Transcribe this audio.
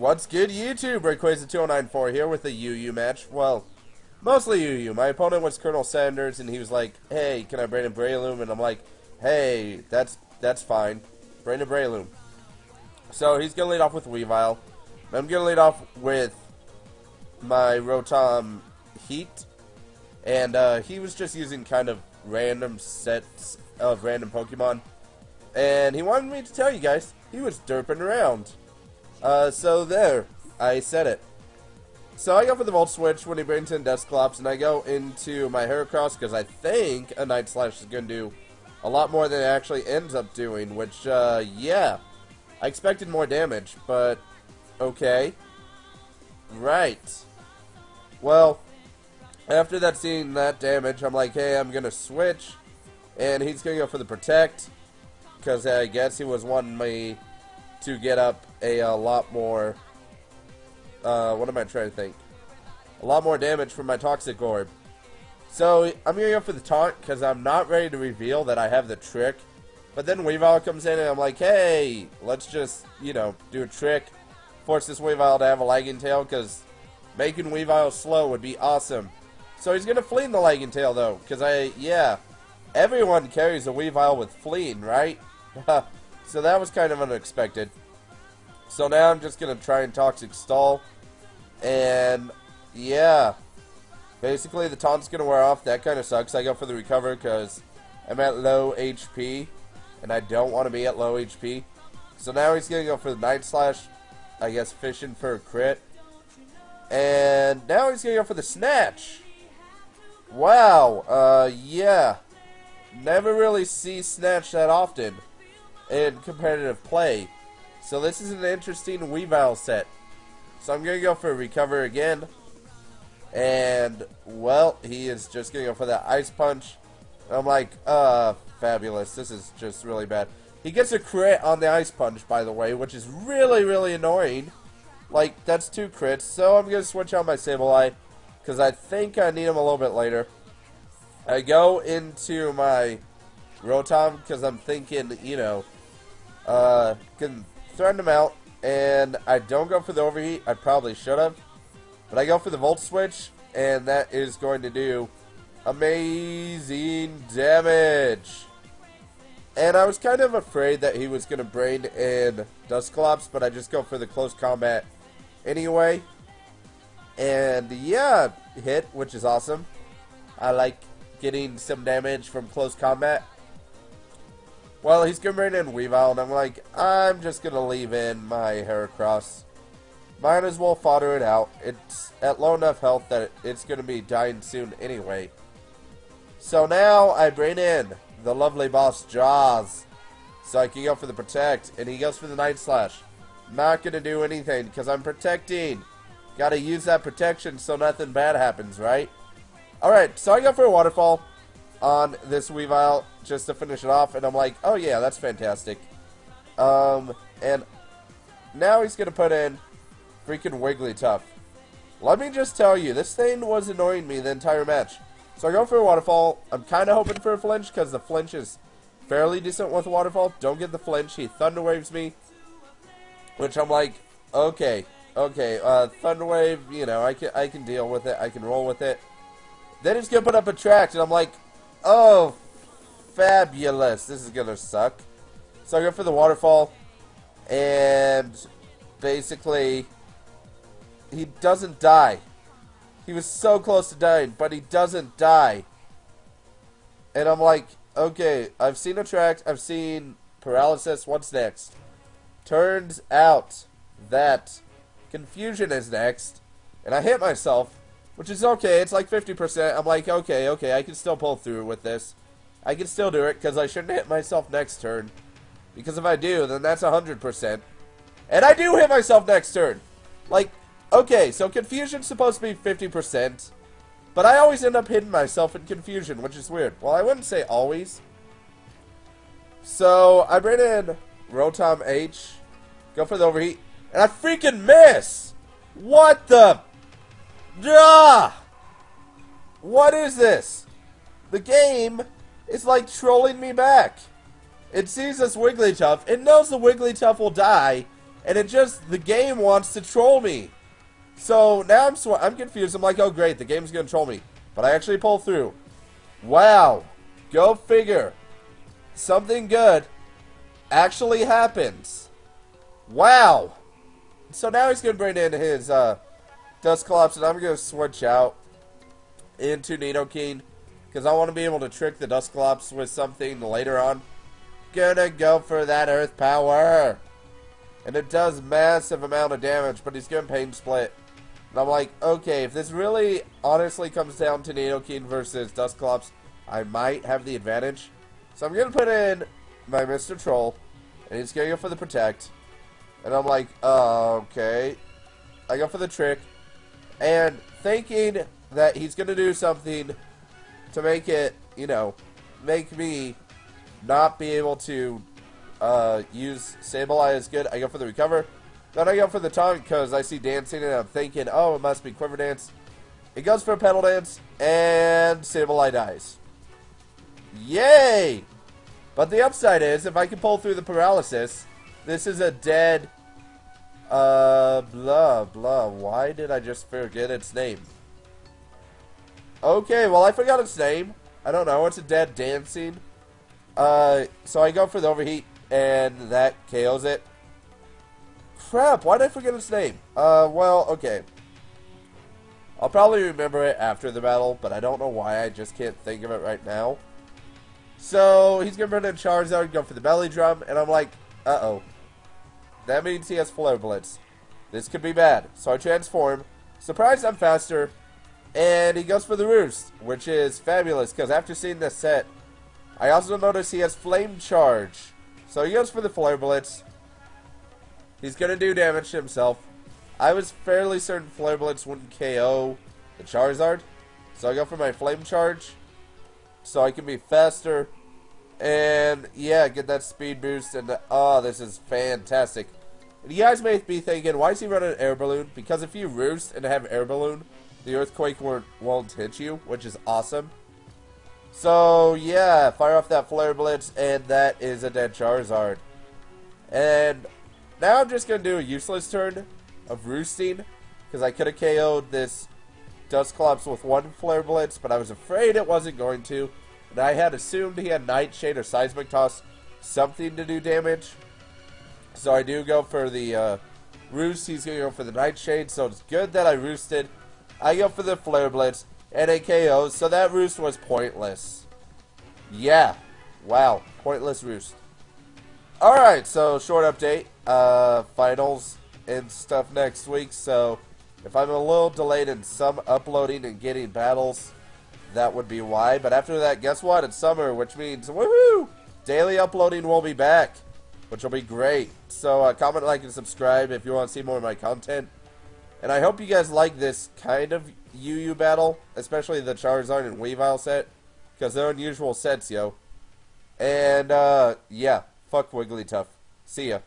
What's good, YouTube? Rayquaza2094 here with a UU match. Well, mostly UU. My opponent was Colonel Sanders, and he was like, "Hey, can I Brandon Breloom?" And I'm like, "Hey, that's fine, Brandon Breloom." So he's gonna lead off with Weavile. I'm gonna lead off with my Rotom Heat, and he was just using kind of random sets of random Pokemon, and he wanted me to tell you guys he was derping around. So there, I said it. So I go for the Volt Switch when he brings in Dusclops, and I go into my Heracross because I think a Night Slash is going to do a lot more than it actually ends up doing, which, yeah. I expected more damage, but okay. Right. Well, after that seeing that damage, I'm like, hey, I'm going to switch, and he's going to go for the Protect, because I guess he was wanting me to get up a lot more, what am I trying to think? A lot more damage from my Toxic Orb. So, I'm going to go for the Taunt, because I'm not ready to reveal that I have the trick. But then Weavile comes in, and I'm like, hey, let's just, you know, do a trick. Force this Weavile to have a Lagging Tail, because making Weavile slow would be awesome. So he's going to flee in the Lagging Tail, though, because yeah, everyone carries a Weavile with fleeing, right? So that was kind of unexpected. So now I'm just going to try and Toxic Stall. And, yeah. Basically, the Taunt's going to wear off. That kind of sucks. I go for the Recover because I'm at low HP. And I don't want to be at low HP. So now he's going to go for the Night Slash. I guess fishing for a crit. And now he's going to go for the Snatch. Wow. Yeah. Never really see Snatch that often in competitive play. So this is an interesting Weavile set. So I'm going to go for a Recover again. And, well, he is just going to go for that Ice Punch. And I'm like, fabulous. This is just really bad. He gets a crit on the Ice Punch, by the way, which is really, really annoying. Like, that's 2 crits. So I'm going to switch out my Sableye, because I think I need him a little bit later. I go into my Rotom, because I'm thinking, you know, can threaten him out, and I don't go for the Overheat. I probably should have. But I go for the Volt Switch, and that is going to do amazing damage. And I was kind of afraid that he was going to brain in Dusclops, but I just go for the close combat anyway. And yeah, hit, which is awesome. I like getting some damage from close combat. Well, he's going to bring in Weavile, and I'm like, I'm just going to leave in my Heracross. Might as well fodder it out. It's at low enough health that it's going to be dying soon anyway. So now I bring in the lovely boss Jaws. So I can go for the Protect, and he goes for the Night Slash. Not going to do anything because I'm protecting. Got to use that protection so nothing bad happens, right? Alright, so I go for a Waterfall on this Weavile just to finish it off, and I'm like, oh yeah, that's fantastic. And now he's going to put in freaking Wigglytuff. Let me just tell you, this thing was annoying me the entire match. So I go for a Waterfall. I'm kind of hoping for a flinch because the flinch is fairly decent with a Waterfall. Don't get the flinch. He Thunder Waves me, which I'm like, okay, Thunder Wave, you know, I can deal with it. I can roll with it. Then he's going to put up a Attract, and I'm like, oh, fabulous. This is going to suck. So I go for the Waterfall, and basically he doesn't die. He was so close to dying, but he doesn't die. And I'm like, okay, I've seen Attract, I've seen Paralysis, what's next? Turns out that Confusion is next, and I hit myself, which is okay, it's like 50%. I'm like, okay, I can still pull through with this. I can still do it, because I shouldn't hit myself next turn. Because if I do, then that's 100%. And I do hit myself next turn. Like, okay, so Confusion's supposed to be 50%, but I always end up hitting myself in Confusion, which is weird. Well, I wouldn't say always. So, I bring in Rotom H, go for the Overheat, and I freaking miss! What the? What is this? The game is like trolling me back. It sees this Wigglytuff, it knows the Wigglytuff will die, And it just, the game wants to troll me. So now I'm confused. I'm like, oh great, the game's gonna troll me. But I actually pull through. Wow. Go figure. Something good actually happens. Wow. So now he's gonna bring in his Dusclops, and I'm gonna switch out into Nidoking because I want to be able to trick the Dusclops with something later on. Gonna go for that Earth Power. And it does massive amount of damage, but he's gonna Pain Split. And I'm like, okay, if this really honestly comes down to Nidoking versus Dusclops, I might have the advantage. So I'm gonna put in my Mr. Troll, and he's gonna go for the Protect. And I'm like, okay. I go for the Trick, and thinking that he's gonna do something to make it, you know, make me not be able to use Sableye as good. I go for the Recover. Then I go for the Taunt because I see dancing and I'm thinking, oh, it must be Quiver Dance. It goes for a Petal Dance, and Sableye dies. Yay! But the upside is, if I can pull through the Paralysis, this is a dead, blah, blah. Why did I just forget its name? Okay, well, I forgot its name. I don't know. It's a dead dancing. So I go for the Overheat, and that KOs it. Crap, why did I forget its name? Well, okay. I'll probably remember it after the battle, but I don't know why. I just can't think of it right now. So, he's going to bring in Charizard, go for the Belly Drum, and I'm like, uh-oh. That means he has Flare Blitz. This could be bad. So I transform. Surprised I'm faster. And he goes for the Roost, which is fabulous, because after seeing this set, I also notice he has Flame Charge. So he goes for the Flare Blitz. He's going to do damage to himself. I was fairly certain Flare Blitz wouldn't KO the Charizard. So I go for my Flame Charge, so I can be faster. And, yeah, get that speed boost. And, oh, this is fantastic. And you guys may be thinking, why is he running an Air Balloon? Because if you Roost and have Air Balloon, the Earthquake won't hit you, which is awesome. So, yeah, fire off that Flare Blitz, and that is a dead Charizard. And now I'm just going to do a useless turn of Roosting, because I could have KO'd this Dusclops with one Flare Blitz, but I was afraid it wasn't going to. And I had assumed he had Nightshade or Seismic Toss, something to do damage. So I do go for the Roost. He's going to go for the Nightshade, so it's good that I Roosted. I go for the Flare Blitz, and it KOs, so that Roost was pointless. Yeah. Wow. Pointless Roost. Alright, so short update. Finals and stuff next week, so if I'm a little delayed in some uploading and getting battles, that would be why. But after that, guess what? It's summer, which means, woohoo! Daily uploading will be back, which will be great. So comment, like, and subscribe if you want to see more of my content. And I hope you guys like this kind of UU battle, especially the Charizard and Weavile set, because they're unusual sets, yo. And, yeah, fuck Wigglytuff. See ya.